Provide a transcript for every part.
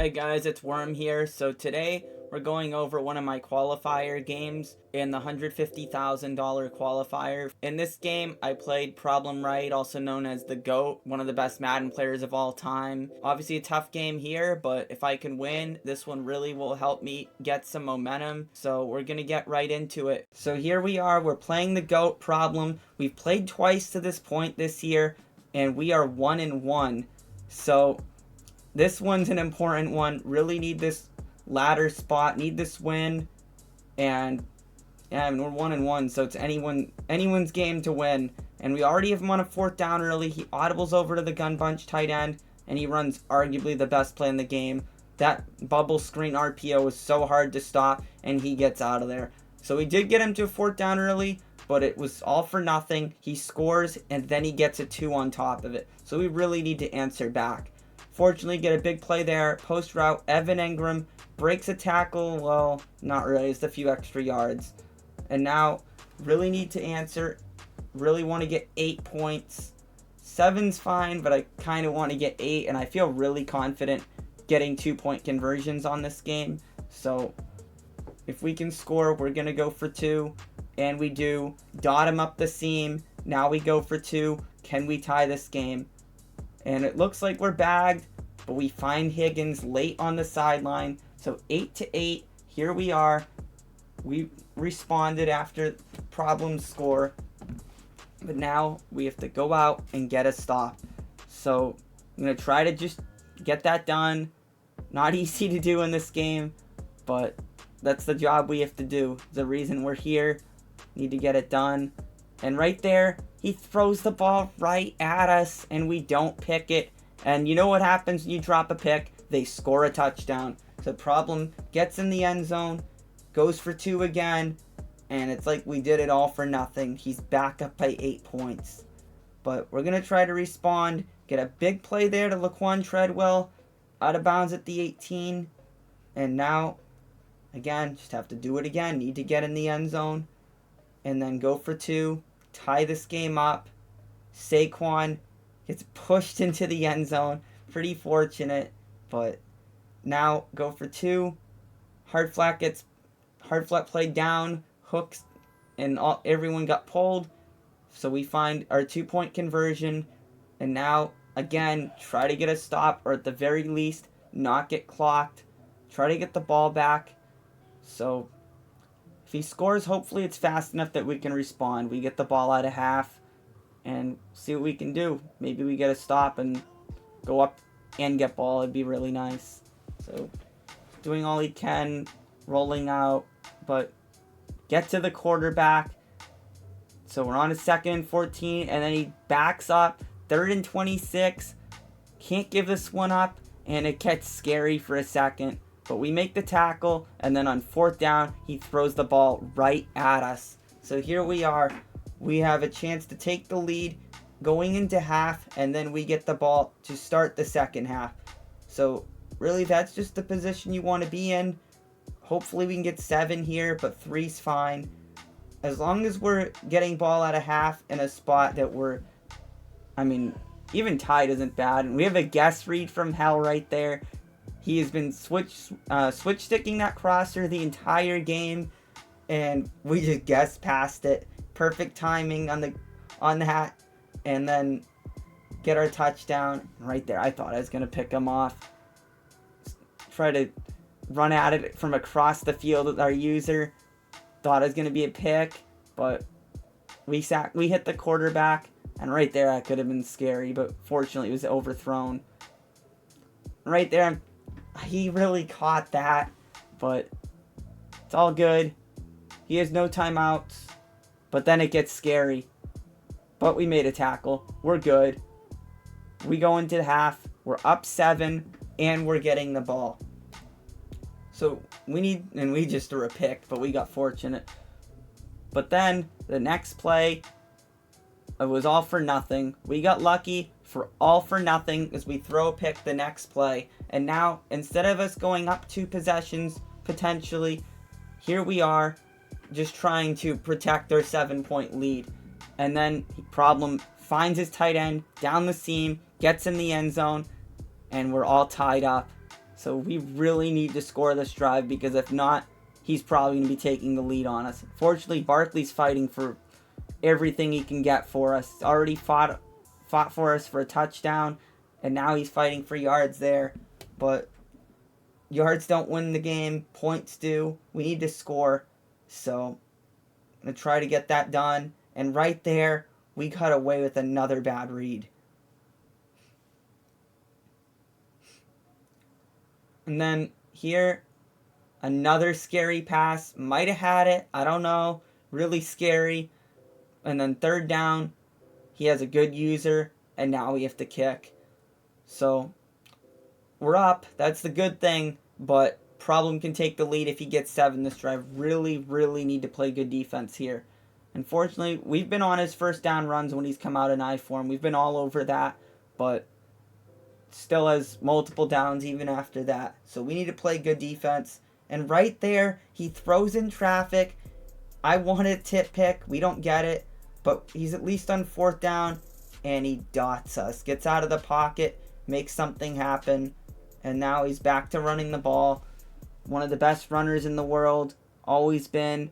Hey guys, it's Worm here. So today we're going over one of my qualifier games in the $150,000 qualifier. In this game, I played ProblemWright, also known as the GOAT, one of the best Madden players of all time. Obviously a tough game here, but if I can win, this one really will help me get some momentum. So we're gonna get right into it. So here we are, we're playing the GOAT Problem. We've played twice to this point this year, and we are 1-1. So this one's an important one. Really need this ladder spot. Need this win. And yeah, we're 1-1, so it's anyone's game to win. And we already have him on a fourth down early. He audibles over to the gun bunch tight end, and he runs arguably the best play in the game. That bubble screen RPO was so hard to stop, and he gets out of there. So we did get him to a fourth down early, but it was all for nothing. He scores, and then he gets a 2 on top of it. So we really need to answer back. Fortunately, get a big play there. Post route, Evan Engram breaks a tackle. Well, not really. It's a few extra yards. And now, really need to answer. Really want to get 8 points. 7's fine, but I kind of want to get 8. And I feel really confident getting 2-point conversions on this game. So, if we can score, we're going to go for 2. And we do. Dot him up the seam. Now we go for 2. Can we tie this game? And it looks like we're bagged, but we find Higgins late on the sideline. So 8-8, here we are. We responded after problem score, but now we have to go out and get a stop. So I'm going to try to just get that done. Not easy to do in this game, but that's the job we have to do. The reason we're here. Need to get it done. And right there, he throws the ball right at us, and we don't pick it. And you know what happens when you drop a pick? They score a touchdown. So Problem gets in the end zone, goes for 2 again, and it's like we did it all for nothing. He's back up by 8 points. But we're going to try to respond. Get a big play there to Laquan Treadwell, out of bounds at the 18. And now, again, just have to do it again. Need to get in the end zone, and then go for 2. Tie this game up. Saquon gets pushed into the end zone. Pretty fortunate, but now go for 2. Hard flat played down. Hooks, and everyone got pulled. So we find our 2-point conversion, and now again try to get a stop, or at the very least not get clocked. Try to get the ball back. So if he scores, hopefully it's fast enough that we can respond. We get the ball out of half and see what we can do. Maybe we get a stop and go up and get ball. It'd be really nice. So doing all he can, rolling out, but get to the quarterback. So we're on a 2nd and 14, and then he backs up. 3rd and 26. Can't give this one up, and it gets scary for a second. But we make the tackle, and then on 4th down, he throws the ball right at us. So here we are. We have a chance to take the lead going into half, and then we get the ball to start the second half. So really, that's just the position you want to be in. Hopefully we can get 7 here, but 3's fine. As long as we're getting ball out of half in a spot that even tied isn't bad. And we have a guess read from hell right there. He has been switch sticking that crosser the entire game, and we just guessed past it. Perfect timing on that, and then get our touchdown right there. I thought I was gonna pick him off. Try to run at it from across the field with our user. Thought it was gonna be a pick, but we hit the quarterback, and right there that could have been scary, but fortunately it was overthrown. Right there, he really caught that, but it's all good. He has no timeouts, but then it gets scary. But we made a tackle. We're good. We go into half. We're up 7, and we're getting the ball. So we just threw a pick, but we got fortunate. But then the next play, it was all for nothing. We got lucky for all for nothing as we throw a pick the next play. And now, instead of us going up 2 possessions, potentially, here we are just trying to protect our 7-point lead. And then Problem finds his tight end down the seam, gets in the end zone, and we're all tied up. So we really need to score this drive, because if not, he's probably going to be taking the lead on us. Fortunately, Barkley's fighting for everything he can get for us. He's already fought for us for a touchdown, and now he's fighting for yards there. But yards don't win the game, points do. We need to score. So I'm going to try to get that done. And right there, we got away with another bad read. And then here, another scary pass. Might have had it. I don't know. Really scary. And then third down, he has a good user, and now we have to kick. So we're up. That's the good thing. But Problem can take the lead if he gets 7 this drive. Really, really need to play good defense here. Unfortunately, we've been on his first down runs when he's come out in I form. We've been all over that, but still has multiple downs even after that. So we need to play good defense. And right there, he throws in traffic. I wanted a tip pick. We don't get it, but he's at least on 4th down, and he dots us. Gets out of the pocket, makes something happen, and now he's back to running the ball. One of the best runners in the world, always been,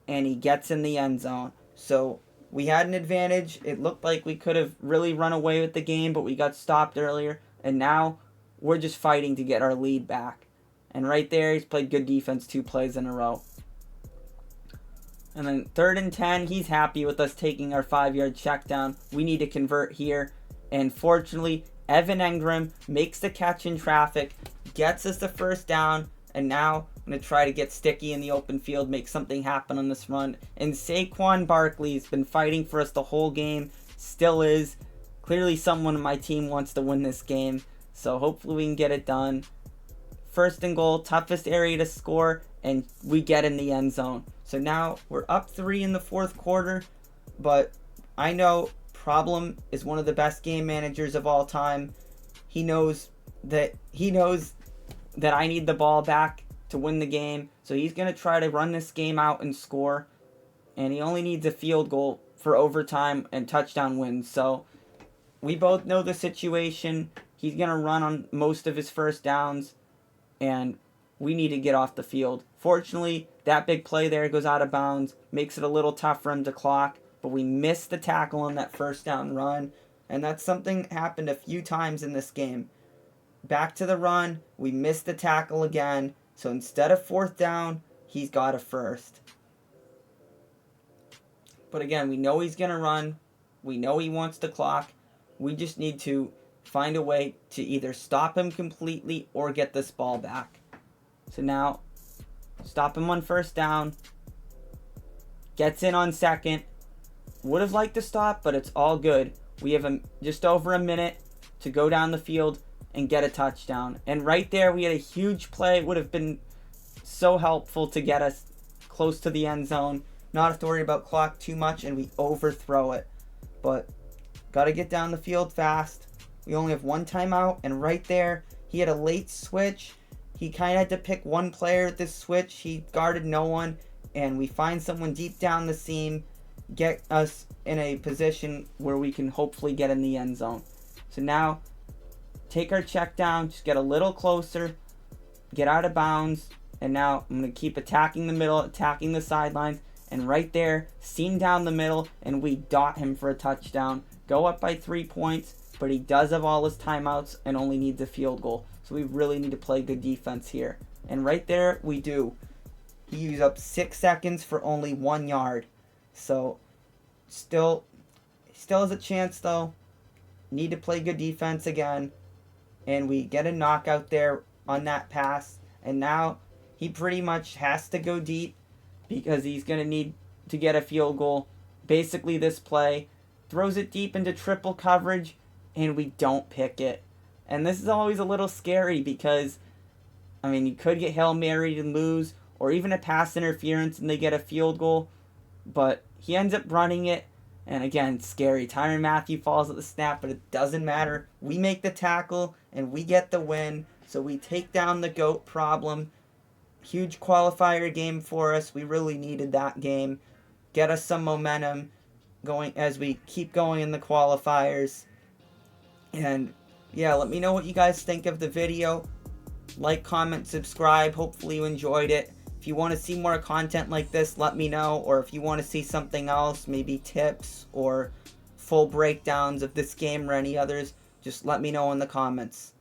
and he gets in the end zone. So we had an advantage. It looked like we could have really run away with the game, but we got stopped earlier, and now we're just fighting to get our lead back. And right there, he's played good defense 2 plays in a row. And then 3rd and 10, he's happy with us taking our 5-yard check down. We need to convert here. And fortunately, Evan Engram makes the catch in traffic, gets us the 1st down, and now I'm going to try to get sticky in the open field, make something happen on this run. And Saquon Barkley's been fighting for us the whole game, still is. Clearly someone on my team wants to win this game, so hopefully we can get it done. 1st and goal, toughest area to score, and we get in the end zone. So now we're up 3 in the 4th quarter, but I know Problem is one of the best game managers of all time. He knows that I need the ball back to win the game, so he's going to try to run this game out and score, and he only needs a field goal for overtime and touchdown wins. So we both know the situation. He's going to run on most of his 1st downs, and we need to get off the field. Fortunately, that big play there goes out of bounds, makes it a little tough for him to clock, but we missed the tackle on that 1st down run, and that's something that happened a few times in this game. Back to the run, we missed the tackle again, so instead of 4th down, he's got a 1st. But again, we know he's going to run, we know he wants to clock, we just need to find a way to either stop him completely or get this ball back. So now, stop him on 1st down, gets in on 2nd, would have liked to stop, but it's all good. We have just over a minute to go down the field and get a touchdown. And right there, we had a huge play. It would have been so helpful to get us close to the end zone. Not have to worry about clock too much, and we overthrow it. But got to get down the field fast. We only have 1 timeout, and right there, he had a late switch. He kind of had to pick one player at this switch. He guarded no one, and we find someone deep down the seam, get us in a position where we can hopefully get in the end zone. So now, take our check down, just get a little closer, get out of bounds, and now I'm going to keep attacking the middle, attacking the sidelines, and right there, seam down the middle, and we dot him for a touchdown. Go up by 3 points, but he does have all his timeouts and only needs a field goal. So we really need to play good defense here. And right there, we do. He used up 6 seconds for only 1 yard. So, still has a chance though. Need to play good defense again. And we get a knockout there on that pass. And now, he pretty much has to go deep because he's going to need to get a field goal. Basically this play, throws it deep into triple coverage, and we don't pick it. And this is always a little scary because, I mean, you could get Hail Mary and lose, or even a pass interference and they get a field goal. But he ends up running it, and again, it's scary. Tyrann Mathieu falls at the snap, but it doesn't matter. We make the tackle, and we get the win. So we take down the GOAT Problem. Huge qualifier game for us. We really needed that game. Get us some momentum going as we keep going in the qualifiers. And yeah, let me know what you guys think of the video. Like, comment, subscribe. Hopefully you enjoyed it. If you want to see more content like this, let me know. Or if you want to see something else, maybe tips or full breakdowns of this game or any others, just let me know in the comments.